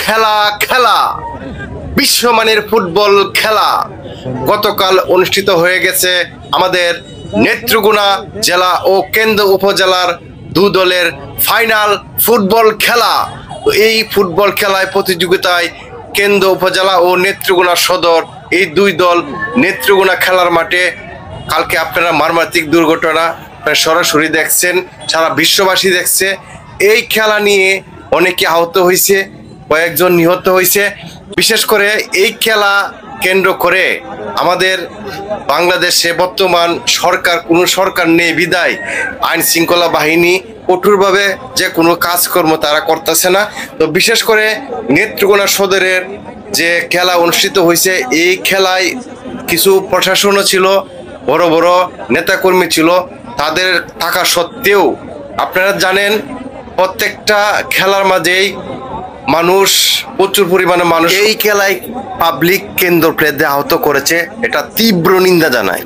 খেলা খেলা বিশ্বমানের ফুটবল খেলা গতকাল অনুষ্ঠিত হয়ে গেছে আমাদের নেত্রকোনা জেলা ও কেন্দ্র উপজেলার দু দলের ফাইনাল ফুটবল খেলা। তো এই ফুটবল খেলায় প্রতিযোগিতায় কেন্দ্র উপজেলা ও নেত্রকোনা সদর এই দুই দল নেত্রকোনা খেলার মাঠে কালকে আপনারা মর্মান্তিক দুর্ঘটনা সরাসরি দেখছেন, সারা বিশ্ববাসী দেখছে। এই খেলা নিয়ে অনেকে আহত হয়েছে, কয়েকজন নিহত হয়েছে। বিশেষ করে এই খেলা কেন্দ্র করে আমাদের বাংলাদেশে বর্তমান কোনো সরকার নেই বিদায় আইন শৃঙ্খলা বাহিনী কঠোরভাবে যে কোনো কাজকর্ম তারা করতেছে না। তো বিশেষ করে নেত্রকোনা সদরের যে খেলা অনুষ্ঠিত হয়েছে এই খেলায় কিছু প্রশাসনও ছিল, বড় বড় নেতাকর্মী ছিল। তাদের থাকা সত্ত্বেও আপনারা জানেন প্রত্যেকটা খেলার মাঝেই প্রচুর পরিমাণে মানুষ এই খেলায় পাবলিক কেন্দ্র প্লেতে আহত করেছে, এটা তীব্র নিন্দা জানায়।